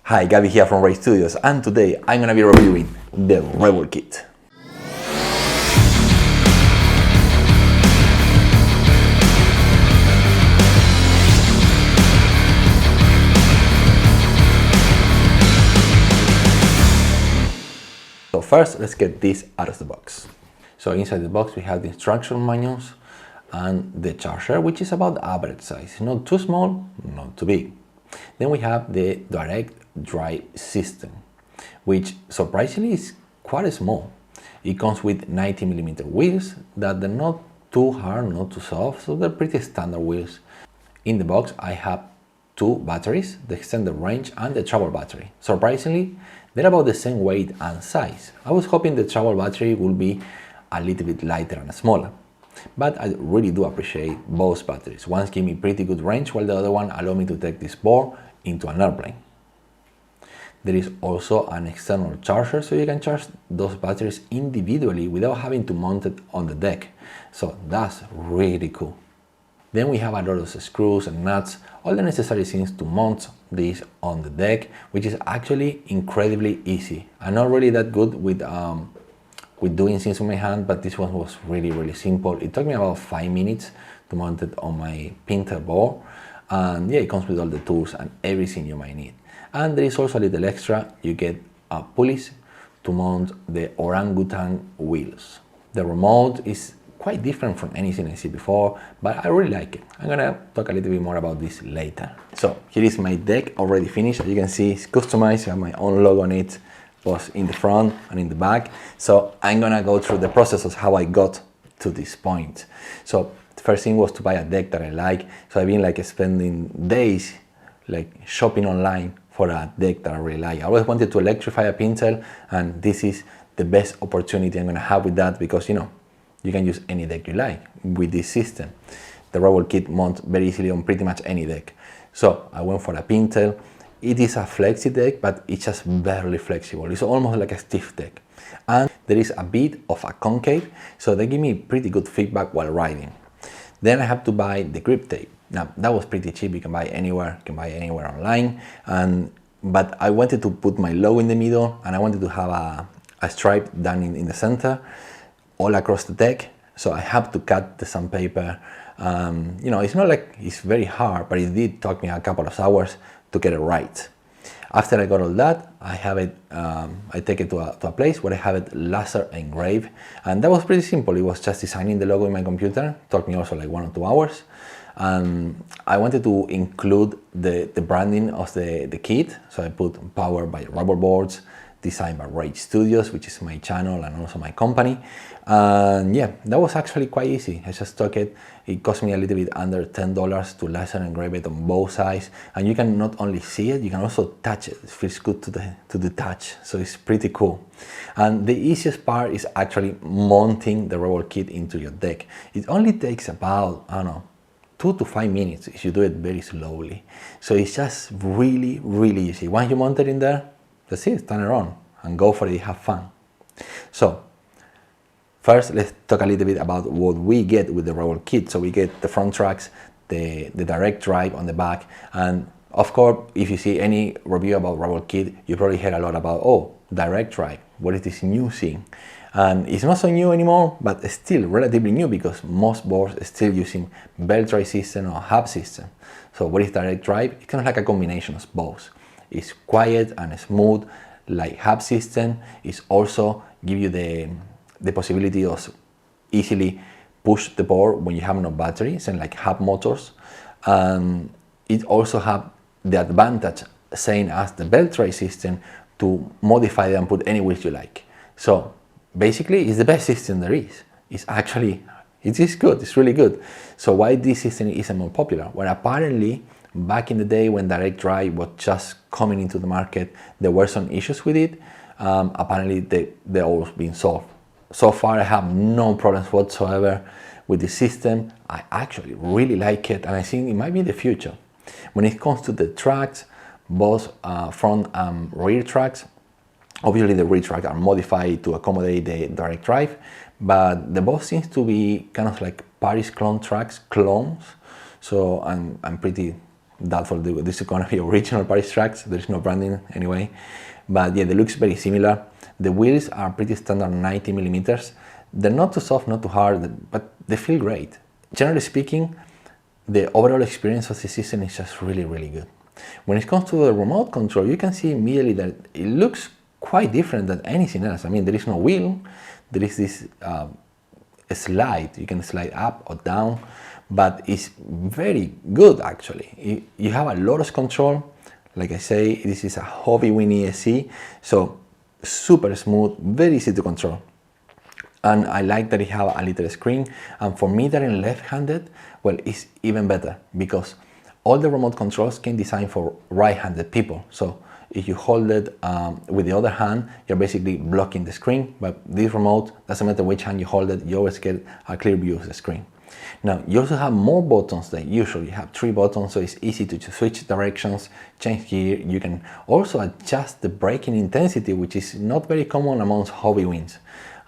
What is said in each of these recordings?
Hi, Gabby here from Ray Studios, and today I'm gonna be reviewing the Revel kit. So first, let's get this out of the box. So inside the box we have the instruction manuals and the charger, which is about average size, not too small, not too big. Then we have the direct drive system, which surprisingly is quite small. It comes with 90mm wheels that they're not too hard, not too soft, so they're pretty standard wheels. In the box I have two batteries, the extended range and the travel battery. Surprisingly, they're about the same weight and size. I was hoping the travel battery would be a little bit lighter and smaller, but I really do appreciate both batteries. One gives me pretty good range, while the other one allows me to take this board into an airplane. There is also an external charger, so you can charge those batteries individually without having to mount it on the deck. So that's really cool. Then we have a lot of screws and nuts, all the necessary things to mount this on the deck, which is actually incredibly easy. I'm not really that good with doing things with my hand, but this one was really simple. It took me about 5 minutes to mount it on my printer board, and yeah, it comes with all the tools and everything you might need. And there is also a little extra. You get pulleys to mount the orangutan wheels. The remote is quite different from anything I see before, but I really like it. I'm gonna talk a little bit more about this later. So here is my deck already finished. As you can see, it's customized. I have my own logo on it, both in the front and in the back. So I'm gonna go through the process of how I got to this point. So the first thing was to buy a deck that I like. So I've been like spending days like shopping online for a deck that I really like. I always wanted to electrify a Pintel, and this is the best opportunity I'm gonna have with that, because you can use any deck you like with this system. The Revel kit mounts very easily on pretty much any deck. So I went for a Pintel. It is a flexi deck, but it's just barely flexible. It's almost like a stiff deck. And there is a bit of a concave, so they give me pretty good feedback while riding. Then I have to buy the grip tape. Now that was pretty cheap, you can buy anywhere online. But I wanted to put my logo in the middle, and I wanted to have a stripe down in the center, all across the deck. So I have to cut the sandpaper. It's not like it's very hard, but it did take me a couple of hours to get it right. After I got all that, I have it. I take it to a place where I have it laser engraved, and that was pretty simple. It was just designing the logo in my computer. It took me also like 1 or 2 hours. I wanted to include the branding of the kit, so I put powered by Revel boards, designed by Ray Studios, which is my channel and also my company. And yeah, that was actually quite easy. I just took it. It cost me a little bit under $10 to laser engrave it on both sides, and you can not only see it, you can also touch it. It feels good to the touch, so it's pretty cool. And the easiest part is actually mounting the Revel kit into your deck. It only takes about, I don't know, 2 to 5 minutes if you do it very slowly. So it's just really easy. Once you mount it in there, that's it, turn it on and go for it, have fun. So first, let's talk a little bit about what we get with the Revel kit. So we get the front tracks, the direct drive on the back, and of course, if you see any review about Revel kit, you probably heard a lot about, direct drive, what is this new thing? And it's not so new anymore, but it's still relatively new because most boards are still using belt drive system or hub system. So what is direct drive? It's kind of like a combination of both. It's quiet and smooth like hub system. It's also give you the possibility of easily push the board when you have no batteries, and like hub motors. It also have the advantage, same as the belt drive system, to modify it and put any wheels you like. So basically, it's the best system there is. It is good, it's really good. So why this system isn't more popular? Well, apparently, back in the day when direct drive was just coming into the market, there were some issues with it. Apparently, they're all been solved. So far, I have no problems whatsoever with the system. I actually really like it, and I think it might be the future. When it comes to the tracks, both front and rear tracks, obviously the rear tracks are modified to accommodate the direct drive, but the both seems to be kind of like Paris clones. So I'm pretty that for this is gonna be original Paris tracks. There's no branding anyway, but yeah, they looks very similar. The wheels are pretty standard 90 millimeters. They're not too soft, not too hard, but they feel great. Generally speaking, the overall experience of the system is just really, really good. When it comes to the remote control, you can see immediately that it looks quite different than anything else. I mean, there is no wheel, there is this slide, you can slide up or down, but it's very good actually. You have a lot of control. Like I say, this is a Hobbywin ESC, so super smooth, very easy to control. And I like that it have a little screen, and for me that I'm left-handed, well, it's even better because all the remote controls can design for right-handed people. So if you hold it with the other hand, you're basically blocking the screen, but this remote, doesn't matter which hand you hold it, you always get a clear view of the screen. Now, you also have more buttons than usual. You have 3 buttons, so it's easy to switch directions, change gear. You can also adjust the braking intensity, which is not very common amongst Hobbywins.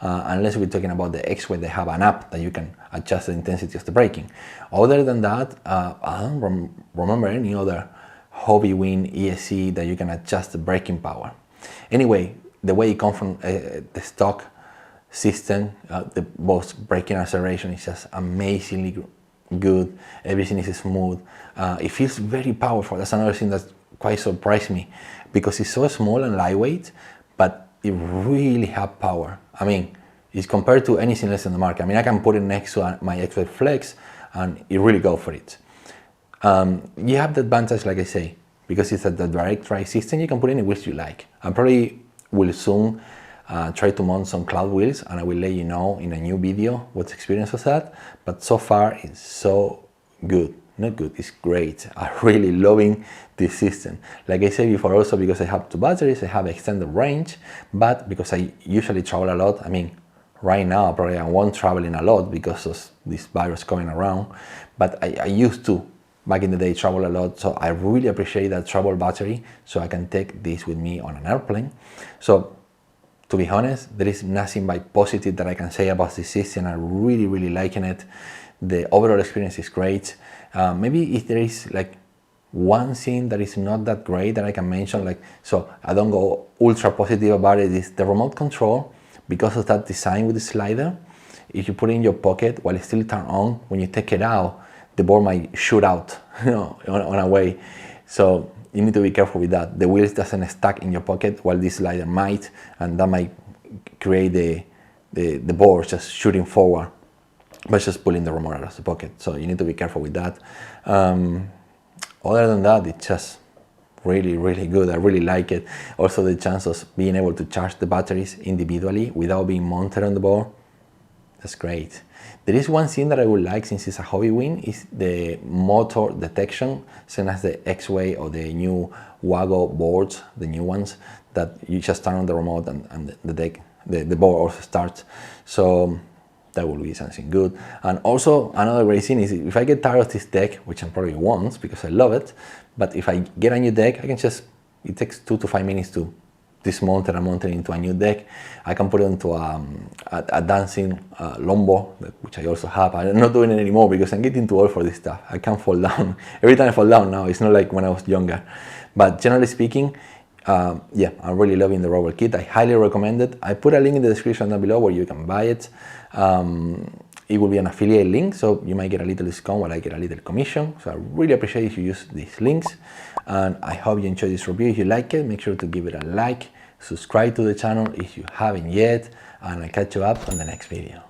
Unless we're talking about the X-Way, they have an app that you can adjust the intensity of the braking. Other than that, I don't remember any other Hobbywin ESC that you can adjust the braking power. Anyway, the way it comes from the stock system, the both braking acceleration is just amazingly good. Everything is smooth. It feels very powerful. That's another thing that quite surprised me because it's so small and lightweight, but it really has power. I mean, it's compared to anything else in the market. I mean, I can put it next to my X-Way Flex and it really go for it. You have the advantage, like I say, because it's a direct drive system, you can put any wheels you like. I probably will soon try to mount some cloud wheels, and I will let you know in a new video what the experience was at. But so far, it's so good. Not good, it's great. I'm really loving this system. Like I said before, also because I have 2 batteries, I have extended range, but because I usually travel a lot, I mean, right now probably I won't traveling a lot because of this virus going around, but I used to, back in the day, travel a lot, so I really appreciate that travel battery, so I can take this with me on an airplane. So, to be honest, there is nothing but positive that I can say about this system. I'm really, really liking it. The overall experience is great. Maybe if there is like one thing that is not that great that I can mention, like, so I don't go ultra positive about it, is the remote control. Because of that design with the slider, if you put it in your pocket while it's still turned on, when you take it out, the board might shoot out, you know, on a way. So you need to be careful with that. The wheels doesn't stuck in your pocket while this slider might, and that might create the board just shooting forward by just pulling the remote out of the pocket. So you need to be careful with that. Other than that, it's just really, really good. I really like it. Also, the chance of being able to charge the batteries individually without being mounted on the board, that's great. There is one thing that I would like, since it's a Hobbywin, is the motor detection, same as the X-Way or the new Wago boards, the new ones, that you just turn on the remote and the board also starts. So that will be something good. And also another great thing is, if I get tired of this deck, which I probably won't because I love it, but if I get a new deck, I can just, it takes 2 to 5 minutes to dismount and mount it into a new deck. I can put it into a dancing longboard, which I also have. I'm not doing it anymore because I'm getting too old for this stuff. I can't fall down. Every time I fall down now, it's not like when I was younger. But generally speaking, yeah, I'm really loving the Revel kit. I highly recommend it. I put a link in the description down below where you can buy it. It will be an affiliate link, so you might get a little discount while I get a little commission. So I really appreciate if you use these links, and I hope you enjoyed this review. If you like it, make sure to give it a like, subscribe to the channel if you haven't yet, and I'll catch you up on the next video.